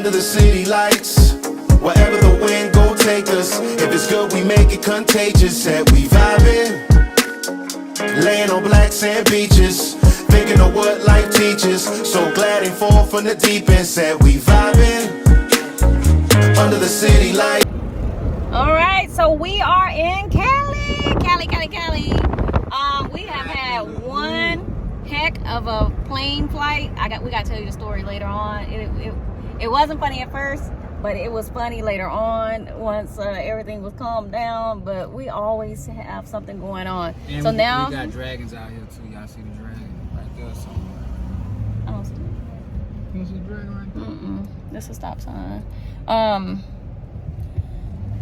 Under the city lights, wherever the wind go take us. If it's good, we make it contagious. Said we vibing, laying on black sand beaches, thinking of what life teaches. So glad ain't fall from the deep end. Said we vibing, under the city light. All right, so we are in Cali. We have had one heck of a plane flight. We got to tell you the story later on. It wasn't funny at first, but it was funny later on once everything was calmed down. But we always have something going on. And so we now got dragons out here too. Y'all see the dragon right there somewhere? I don't see it. You don't see the dragon right there? This is a stop sign.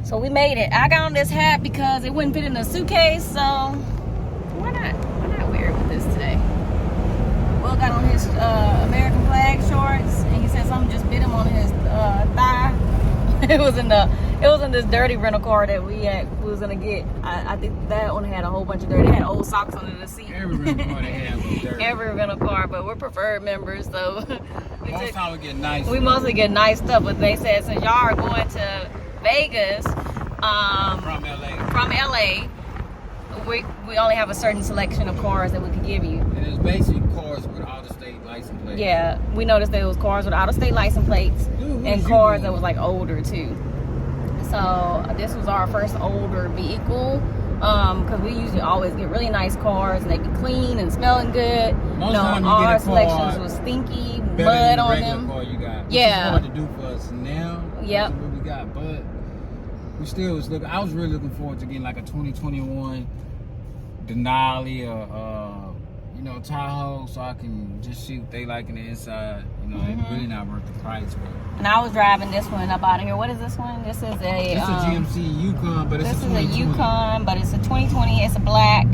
So we made it. I got on this hat because it wouldn't fit in the suitcase, so why not wear it with this today? Will got on his American flag shorts, and he said something just bit him on his thigh. It was in this dirty rental car that we was gonna get. I think that one had a whole bunch of dirty. It had old socks under the seat. Every rental car they have was dirty. Every rental car, but we're preferred members, so Most time we get nice. we mostly get nice stuff. But they said since y'all are going to Vegas from LA, we only have a certain selection of cars that we could give you. And it's basically cars with out-of-state license plates. Yeah, we noticed there was cars with out-of-state license plates and cars that was like older too. So this was our first older vehicle because we usually always get really nice cars and they be clean and smelling good. Most time you our get a selections car was stinky, better mud than the on regular them. car you got. Yeah. It's hard to do for us now. Yep. What we got, but we still was looking. I was really looking forward to getting like a 2021 Denali or Tahoe, so I can just see what they like in the inside. It's really not worth the price. But And I was driving this one up out of here. What is this one? This is a GMC Yukon, but it's this a is a 2020. Yukon, but it's a 2020. It's a black,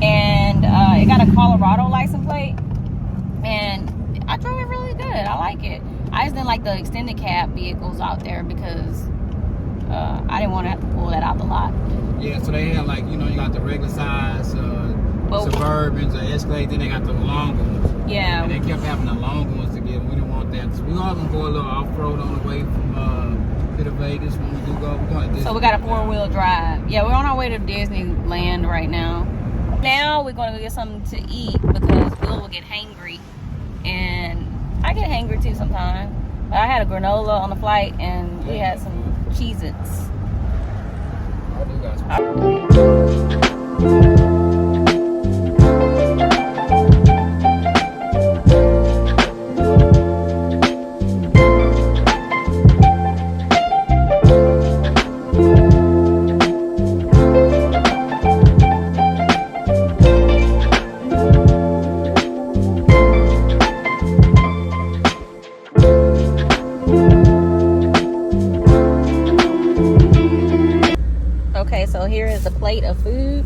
and it got a Colorado license plate. And I drove it really good. I like it. I just didn't like the extended cab vehicles out there because I didn't want to have to pull that out the lot. Yeah, so they had you got the regular size Suburbans or Escalade, then they got the longer ones. Yeah. And they kept having the longer ones to get. We didn't want that. So we are gonna go a little off-road on the way from to Vegas when we do go. We're going to Disneyland. So we got a 4-wheel drive. Yeah, we're on our way to Disneyland right now. Now we're going to go get something to eat because Will get hangry. And I get hangry too sometimes. But I had a granola on the flight and we had some Cheez-Its. I do got some. Okay, so here is a plate of food.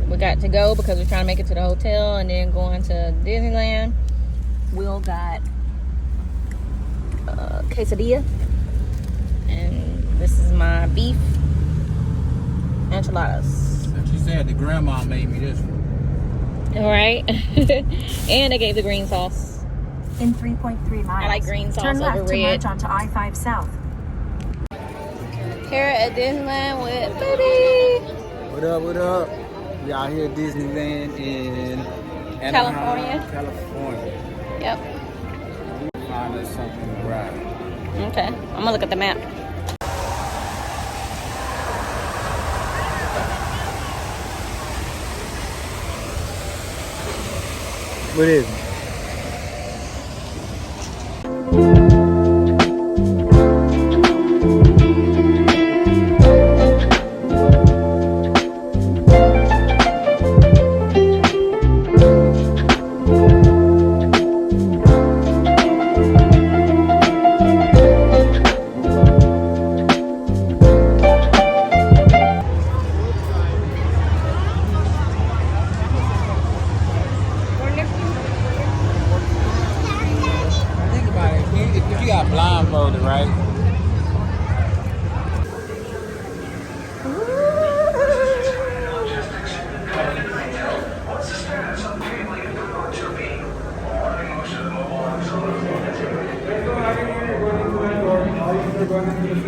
We got to go because we're trying to make it to the hotel and then going to Disneyland. Will got quesadilla. And this is my beef enchiladas. She said the grandma made me this one. All right. And they gave the green sauce. In 3.3 miles. I like green sauce Turn left over to red. merge onto I-5 South. Here at Disneyland with baby. What up, what up? We out here at Disneyland in California. California. Yep. Find us something to ride. Okay. I'm gonna look at the map. What is it? You got blindfolded, right? How many's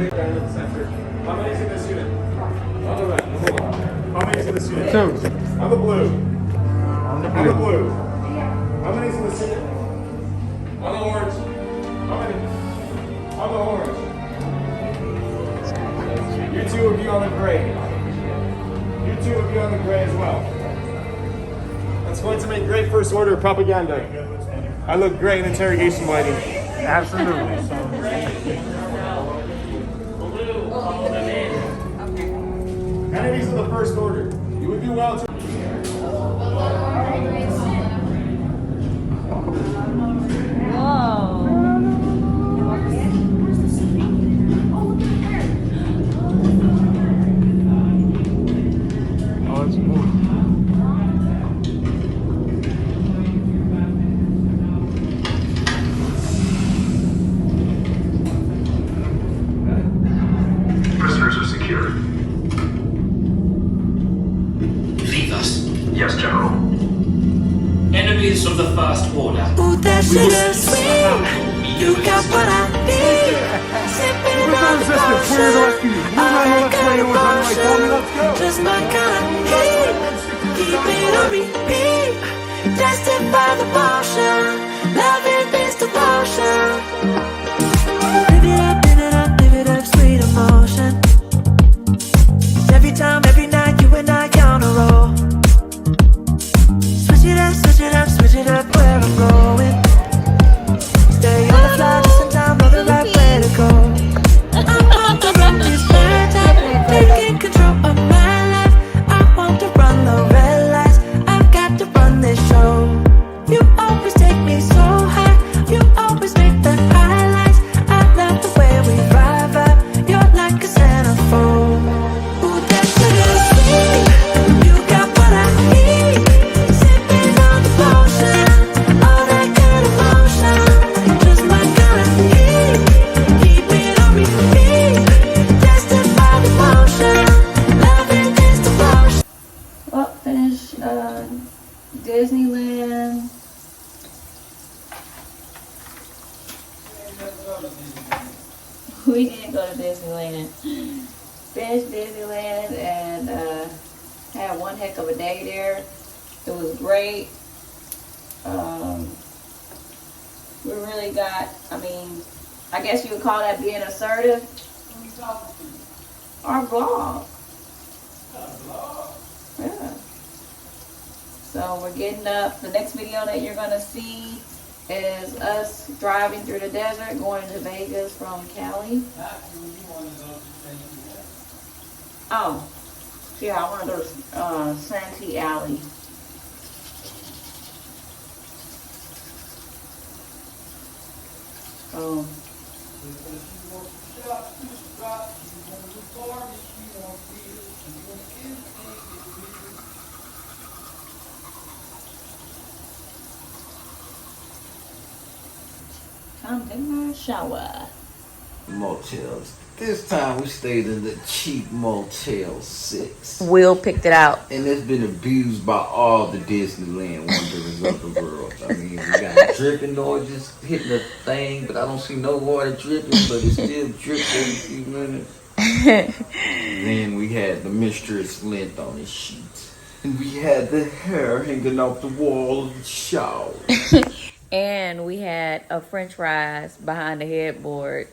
in this unit? On the right. Hold on. How many's in this unit? 2. On the blue. On the blue. How many's in this unit? On the orange. How many? On the orange. You two of you on the gray. You two of you on the gray as well. That's going to make great first order propaganda. I look great in interrogation lighting. Absolutely. Enemies of the first order. You would do well to. Oh, it's moving. Prisoners are secured. Leave us. Yes, General. Enemies of the First Order. Ooh, that sugar sweet. You got what I need. Sipping on the potion. I got emotion. Just my kind of heat. Keep it on repeat. Tested by the potion. Loving this devotion. Live it up, live it up, live it up, sweet emotion. Every time, every night, you and I count a roll. Switch it up, switch it up, switch it up where I'm going. Stay on the fly, listen down, know the right way to go. I'm on the road, this third time, taking control of my life. I want to run the red lights, I've got to run this show. You always take me so high, you always make the highlights. I love the way we vibe, you're like a centerfold. Ooh, that sugar sweet, you got what I need. Sipping on the potion, all that good emotion. Just my kind of heat, keep it on repeat. Tested by the motion, loving this devotion. Well, finish Disneyland. We did go to Disneyland. Finished Disneyland and had one heck of a day there. It was great. We really got, I guess you would call that being assertive. Our vlog. Yeah. So we're getting up. The next video that you're going to see is us driving through the desert going to Vegas from Cali. Oh, yeah, I want to go to Santee Alley. So, time to take my shower. Motels. This time we stayed in the cheap Motel 6. Will picked it out. And it's been abused by all the Disneyland wanderers of the world. I mean, we got dripping noises hitting the thing, but I don't see no water dripping, but it's still dripping every few minutes. Then we had the mistress lint on the sheets. And we had the hair hanging off the wall of the shower. And we had a french fries behind the headboard.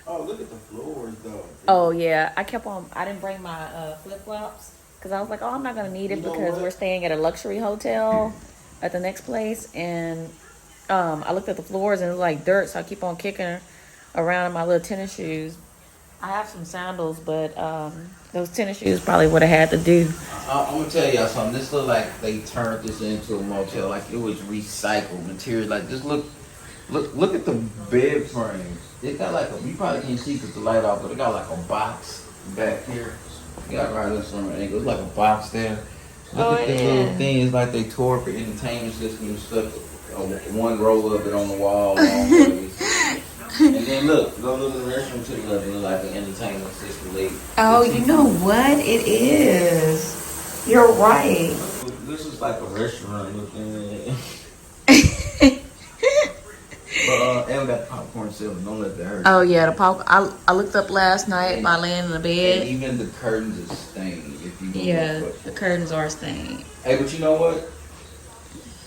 Oh, look at the floors, though. Oh, yeah. I didn't bring my flip-flops because I was like, oh, I'm not going to need it because we're staying at a luxury hotel at the next place. And I looked at the floors and it was like dirt, so I keep on kicking around in my little tennis shoes. I have some sandals, but those tennis shoes probably would have had to do. I'm gonna tell y'all something. This look like they turned this into a motel, like it was recycled material. Like just look at the bed frame. It got like you probably can't see because the light off, but it got like a box back here. You got right this from an angle. It's like a box there. Look at the little things like they tore for entertainment system and stuff. One row of it on the wall. And then look to the restroom to the left. It look like an entertainment system. Oh, you know what it is. You're right. This is like a restaurant looking. But And got popcorn ceiling. Don't let that hurt. Oh yeah, the pop. I looked up last night by laying in the And bed. even the curtains are stained. If you don't Yeah, look. the curtains are stained. Hey, but you know what?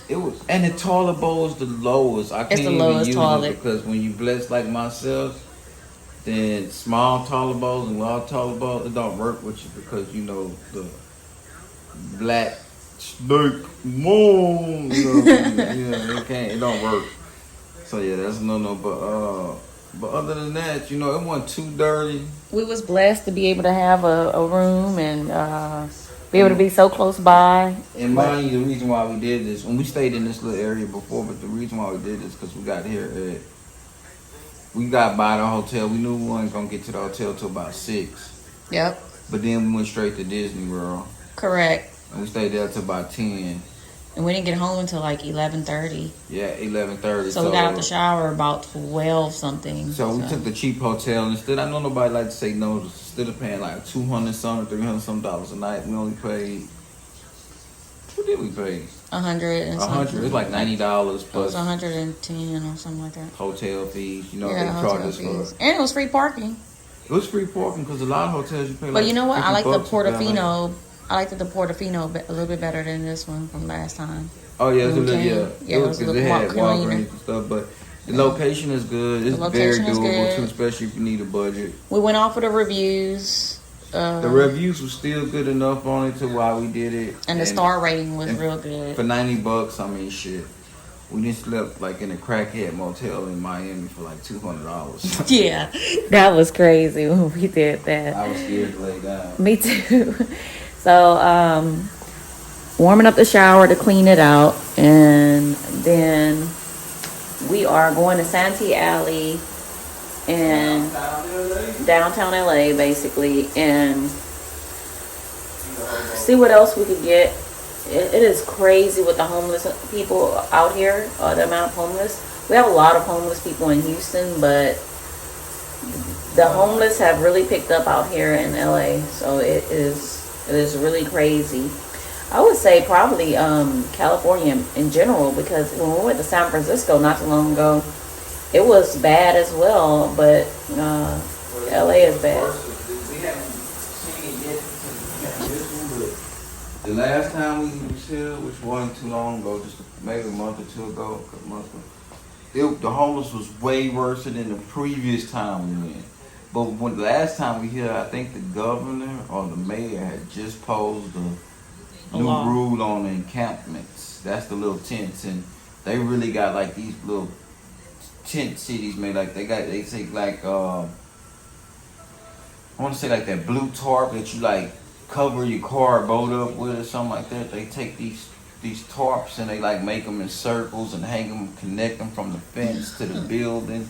It was, and the toilet bowl is the lowest. I can't the even lowest use toilet. it because when you bless like myself, then small toilet bowls and large toilet bowls, it don't work with you because you know the black snake moon. You know, yeah, it don't work. So yeah, that's no. But other than that, you know, it wasn't too dirty. We was blessed to be able to have a room and be able to be so close by. And mind you, the reason why we did this, when we stayed in this little area before, but the reason why we did this because we got here we got by the hotel. We knew we weren't gonna get to the hotel till about 6. Yep, But then we went straight to Disney World. correct. And we stayed there till about 10. And we didn't get home until like 11:30. Yeah, 11:30. So we got out the shower about 12 something. So we took the cheap hotel instead. I know nobody like to say no. Instead of paying like $200 something, $300 some dollars a night, we only paid. What did we pay? 100 and something. 100. It's like $90 It was plus 110 or something like that. hotel fees. You know, Yeah, they hotel charge us fees. for. And it was free parking. It was free parking because a lot of hotels you pay. But like you know what? I like the $50 for that, like- Portofino. I liked the Portofino a little bit better than this one from last time. Oh yeah, it's a When we little, came. yeah. Yeah, it was a because little it had more cleaner. Walgreens and stuff, but the location is good. It's The very location is doable good. too, especially if you need a budget. We went off of the reviews. The reviews were still good enough on it to why we did it. And the star rating was and real good. For $90, I mean shit. We just slept like in a crackhead motel in Miami for like $200. Yeah, that was crazy when we did that. I was scared to lay down. Me too. So, warming up the shower to clean it out. And then we are going to Santee Alley in downtown LA, basically, and see what else we could get. It is crazy with the homeless people out here, the amount of homeless. We have a lot of homeless people in Houston, but the homeless have really picked up out here in LA. So it is really crazy. I would say probably California in general, because when we went to San Francisco not too long ago, it was bad as well, but LA is bad. We haven't seen it yet because this one, but the last time we was here, which wasn't too long ago, just maybe a month or two ago, a couple months ago, the homeless was way worse than the previous time we went. But when the last time we here, I think the governor or the mayor had just posed a new rule on encampments. That's the little tents, and they really got like these little tent cities made. Like they take like I want to say like that blue tarp that you like cover your car or boat up with or something like that. They take these tarps and they like make them in circles and hang them, connect them from the fence to the building,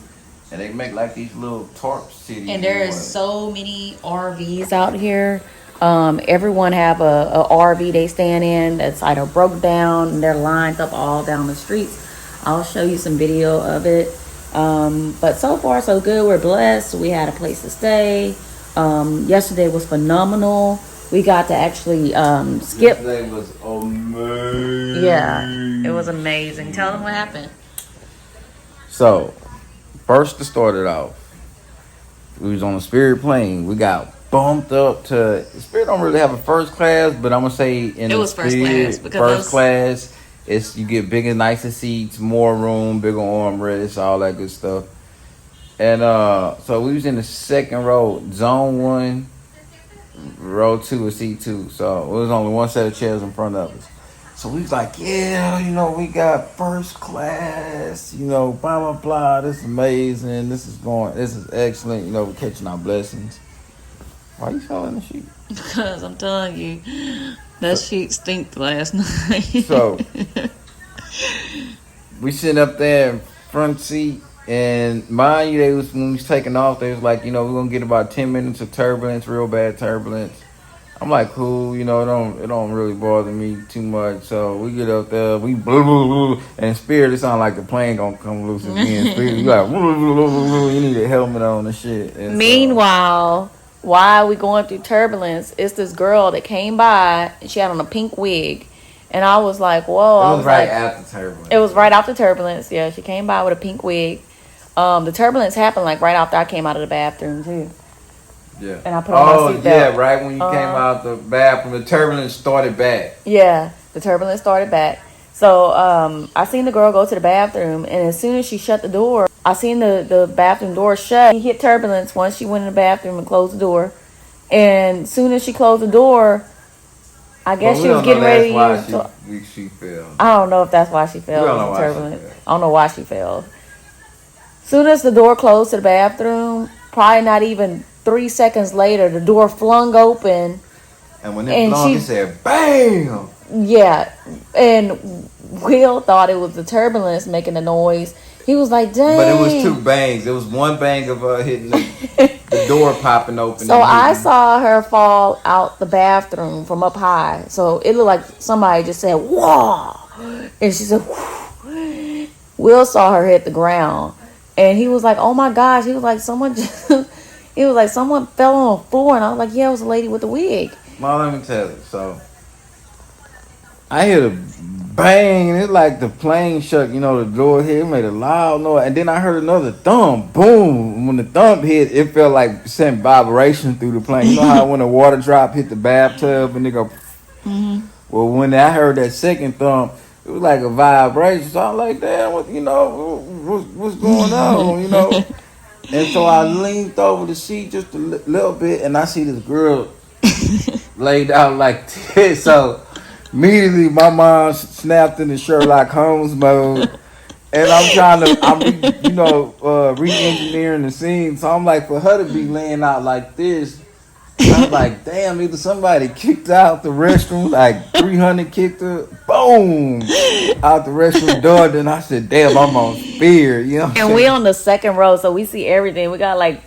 and they make like these little tarp cities. And there is so many RVs out here. Everyone have a RV they stand in that's either broke down and they're lined up all down the streets. I'll show you some video of it. But so far so good. We're blessed. We had a place to stay. Yesterday was phenomenal. We got to actually skip. Yesterday was amazing. Yeah, it was amazing. Tell them what happened. So, first to start it off, we was on a Spirit plane. We got bumped up to Spirit. Don't really have a first class, but I'm gonna say in It was first class because first class, it's you get bigger, nicer seats, more room, bigger armrests, all that good stuff. And so we was in the second row, zone 1, row 2 or C2. So it was only one set of chairs in front of us. So we was like, yeah, you know, we got first class, you know, blah, blah, blah. This is amazing. This is excellent. You know, we're catching our blessings. Why are you selling the sheet? Because I'm telling you, that sheet stinked last night. So we sitting up there in front seat, and mind you, when we was taking off, they was like, you know, we're gonna get about 10 minutes of turbulence, real bad turbulence. I'm like, cool, you know, it don't really bother me too much. So we get up there, we blah, blah, blah, and Spirit, it sound like the plane gonna come loose again. Spirit, you like, blah, blah, blah, blah, you need a helmet on and shit. And Meanwhile, while we going through turbulence, it's this girl that came by and she had on a pink wig, And I was like, whoa. I It was was right like, after turbulence. it was right after turbulence. Yeah, she came by with a pink wig. The turbulence happened like right after I came out of the bathroom too. Yeah. And I put on my seatbelt. Yeah, right when you came out the bathroom, the turbulence started back. Yeah, the turbulence started back. So I seen the girl go to the bathroom, and as soon as she shut the door, I seen the bathroom door shut. He hit turbulence once she went in the bathroom and closed the door. And as soon as she closed the door, I guess she was getting ready to use. She fell. I don't know if that's why she fell. We don't know why she turbulence. fell. I don't know why she fell. Soon as the door closed to the bathroom, probably not even 3 seconds later, the door flung open. And when it flung, it said, "Bam!" Yeah, and Will thought it was the turbulence making the noise. He was like, "Dang!" But it was two bangs. It was one bang of hitting the door popping open. So I saw her fall out the bathroom from up high. So it looked like somebody just said, "Whoa!" And she said, "Whoa." Will saw her hit the ground, and he was like, "Oh my gosh!" He was like, "Someone just." He was like, "Someone fell on the floor," and I was like, "Yeah, it was a lady with a wig." Well, let me tell you. So I hear the bang, and it's like the plane shook. You know, the door hit. It made a loud noise, and then I heard another thump. Boom! When the thump hit, it felt like sent vibration through the plane. You know how when a water drop hit the bathtub and they go. Mm-hmm. Well, when I heard that second thump, it was like a vibration. So I'm like, damn, what's going on? You know. And so I leaned over the seat just a little bit, and I see this girl laid out like this. So immediately my mind snapped into Sherlock Holmes mode, and I'm re-engineering the scene. So I'm like, for her to be laying out like this, I'm like, damn, either somebody kicked out the restroom, like 300 kicked her, boom, out the restroom door. Then I said, damn, I'm on fear, you know. And we on the second row, so we see everything. We got like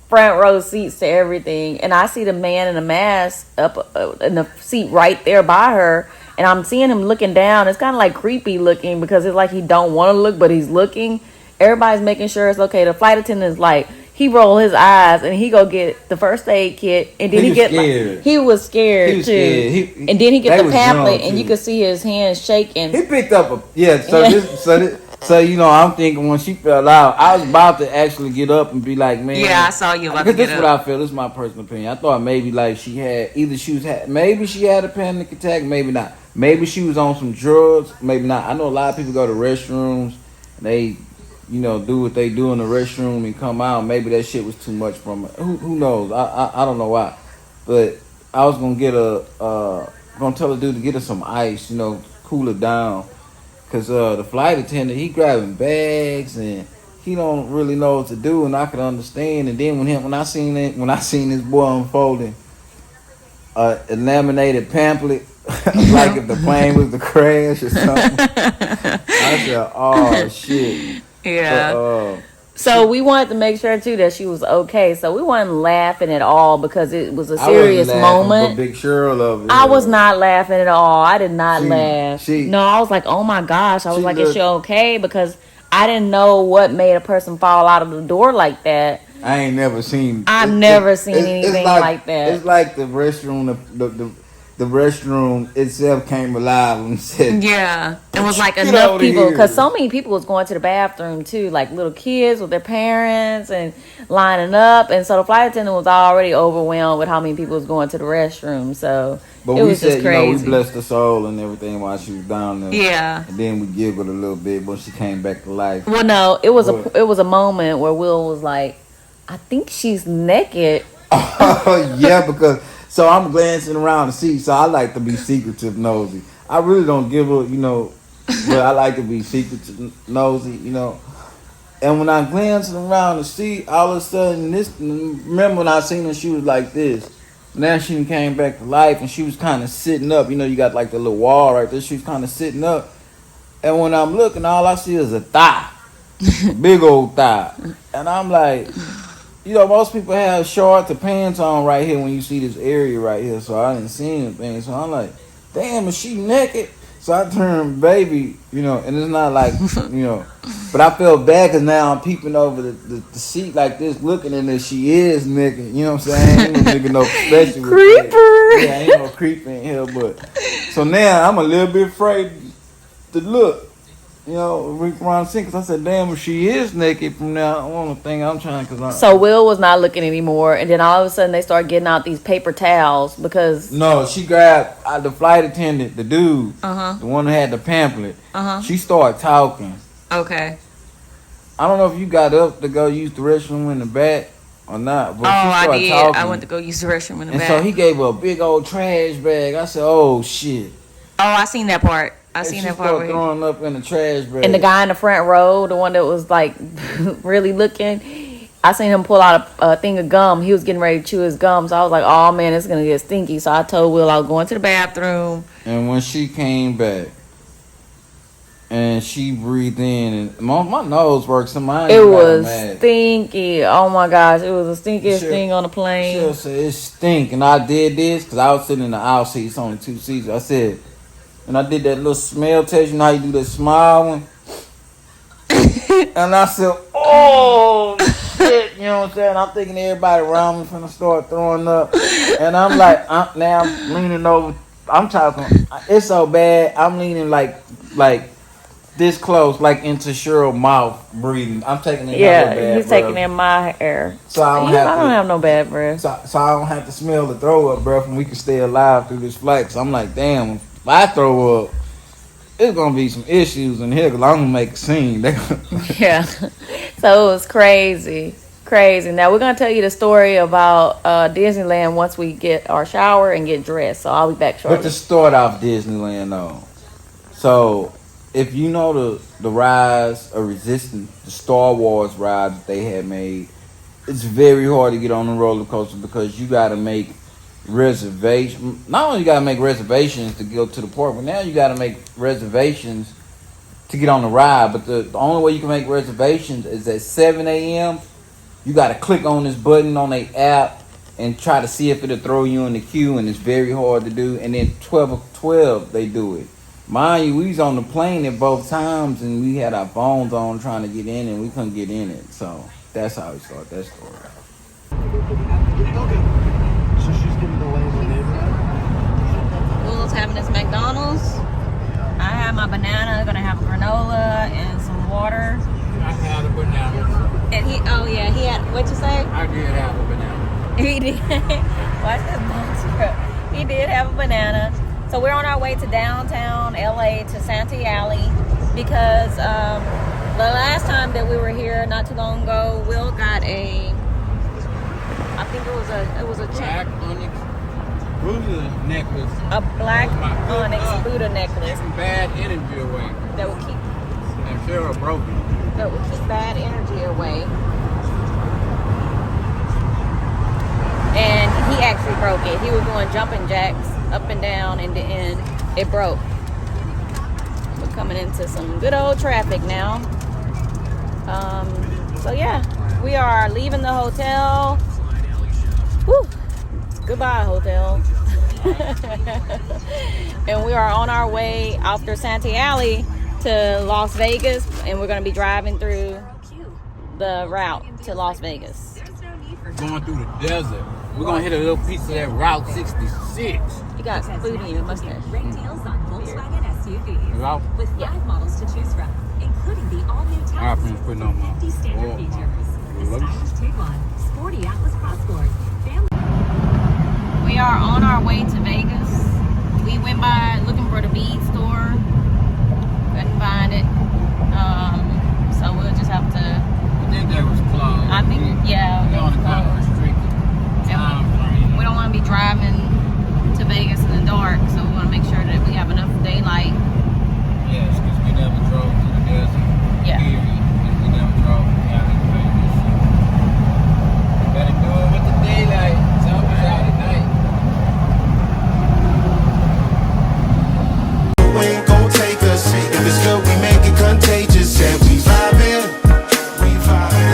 front row seats to everything. And I see the man in the mask up in the seat right there by her. And I'm seeing him looking down. It's kind of like creepy looking because it's like he don't want to look, but he's looking. Everybody's making sure it's okay. The flight attendant's like, he roll his eyes and he go get the first aid kit, and then he was scared too. And then he get the pamphlet, and you could see his hands shaking. He picked up So you know, I'm thinking when she fell out, I was about to actually get up and be like, man. Yeah, I saw you about to get up. Because this is what I feel. This is my personal opinion. I thought maybe like maybe she had a panic attack, maybe not. Maybe she was on some drugs, maybe not. I know a lot of people go to restrooms and they, you know, do what they do in the restroom and come out. Maybe that shit was too much from her. Who knows? I don't know why. But I was gonna gonna tell the dude to get her some ice, you know, cool it down. Cause the flight attendant, he grabbing bags and he don't really know what to do, and I could understand. And then when I seen this boy unfolding a laminated pamphlet, like if the plane was to crash or something, I said, "Oh shit." Yeah. So we wanted to make sure too that she was okay. So we wasn't laughing at all because it was a serious moment. Big Cheryl of it. I was not laughing at all. I did not laugh. No, I was like, oh my gosh. I was like, is she okay? Because I didn't know what made a person fall out of the door like that. I ain't never seen. I've never seen anything like that. It's like the restroom, the restroom itself came alive and said, yeah, it was like enough people, because so many people was going to the bathroom too, like little kids with their parents and lining up, and so the flight attendant was already overwhelmed with how many people was going to the restroom. So but it we was said, just crazy. You know, we blessed her soul and everything while she was down there. Yeah, and then we giggled a little bit when she came back to life. Well, no, it was a moment where Will was like, I think she's naked. Oh yeah, because. So I'm glancing around the seat. So I like to be secretive nosy. I really don't give a, you know, but I like to be secretive nosy, you know. And when I'm glancing around the seat, all of a sudden, remember when I seen her, she was like this. Now she came back to life and she was kind of sitting up. You know, you got like the little wall right there. She was kind of sitting up. And when I'm looking, all I see is a thigh. A big old thigh. And I'm like... You know, most people have shorts or pants on right here when you see this area right here. So I didn't see anything. So I'm like, damn, is she naked? So I turned baby, you know, and it's not like, you know. But I felt bad because now I'm peeping over the seat like this, looking in there. She is naked. You know what I'm saying? Nigga, no special. Creeper. Yeah, ain't no creep in here, but so now I'm a little bit afraid to look. You know, around the because I said, damn, if she is naked from now on, the thing I'm trying, So Will was not looking anymore, and then all of a sudden they started getting out these paper towels because no, she grabbed the flight attendant, the dude, Uh-huh. the one that had the pamphlet. Uh-huh. She started talking. Okay. I don't know if you got up to go use the restroom in the back or not, but she I started did. talking. I went to go use the restroom in the and back. so he gave her a big old trash bag. I said, oh shit. Oh, I seen that part. I And seen she that part. started throwing up in the trash bag. And the guy in the front row, the one that was like really looking, I seen him pull out a thing of gum. He was getting ready to chew his gum. So I was like, oh man, it's gonna get stinky. So I told Will I was going to the bathroom. And when she came back and she breathed in, and my nose works, so mine It got was mad. stinky. Oh my gosh, it was the stinkiest She- thing on the plane. She'll say it stink, and I did this because I was sitting in the aisle seat. It's only 2 seats. I said, and I did that little smell test. You know how you do that smile one? And I said, oh shit, you know what I'm saying? I'm thinking everybody around me finna start throwing up, and I'm like, now I'm leaning over. I'm talking. It's so bad. I'm leaning like this close, like into Cheryl's mouth, breathing. I'm taking in hella Yeah, bad he's breath. taking in my air. So I don't I have don't to. have no bad breath. So I don't have to smell the throw up breath, and we can stay alive through this flight. Cause I'm like, damn, if I throw up, it's gonna be some issues in here. Cause I'm gonna make a scene. Yeah. So it was crazy. Now we're gonna tell you the story about Disneyland once we get our shower and get dressed. So I'll be back But shortly. to start off Disneyland though, so if you know the rides of Resistance, the Star Wars rides that they had made, it's very hard to get on the roller coaster because you got to make reservations. Not only you got to make reservations to go to the park, but now you got to make reservations to get on the ride. But the only way you can make reservations is at 7 a.m. You got to click on this button on the app and try to see if it'll throw you in the queue, and it's very hard to do. And then 12 they do it. Mind you, we was on the plane at both times, and we had our phones on trying to get in, and we couldn't get in it. So that's how we started that story. So she's getting the lane when they Will's having his McDonald's. I have my banana. Gonna have a granola and some water. I had a banana. And he had. What'd you say? I did have a banana. He did. Watch this monster. He did have a banana. So we're on our way to downtown LA to Santee Alley because the last time that we were here, not too long ago, Will got I think it was a Black onyx Buddha necklace. a black onyx Buddha necklace Keeping bad energy away. that will keep And Cheryl broke it. bad energy away. And he actually broke it. He was doing jumping jacks up and down, and then it broke. We're coming into some good old traffic now. So yeah, we are leaving the hotel. Whew. Goodbye, hotel. And we are on our way after Santee Alley to Las Vegas, and we're going to be driving through the route to Las Vegas. Going through the desert. We're going to hit a little piece of that Route 66. You got food in your mustache. Great deals on Volkswagen SUVs. Route? With 5 models to choose from, including the all-new I'll Taos finish putting on my 50 standard oil. features, the stylish Tiguan, sporty Atlas Crossport, family. We are on our way to Vegas. We went by looking for the bead store. Couldn't find it. So we'll just have to. I think that was closed. I think, yeah. We only got closed. restricted time frame. We don't want to be driving to Vegas in the dark, so we want to make sure that we have enough daylight. Yes, because we never drove to the desert. Yeah. Period. And we never drove to Cali to Vegas. We better do it with the daylight. It's always out at night. Wind gon' take us. If it's good, we make it contagious. And we vibing,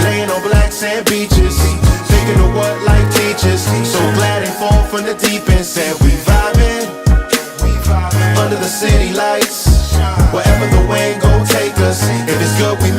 laying on black sand beaches, thinking of what life teaches. So glad and fall from the deep end. Said we vibing, under the city lights. Wherever the wind gon' take us. If it's good, we make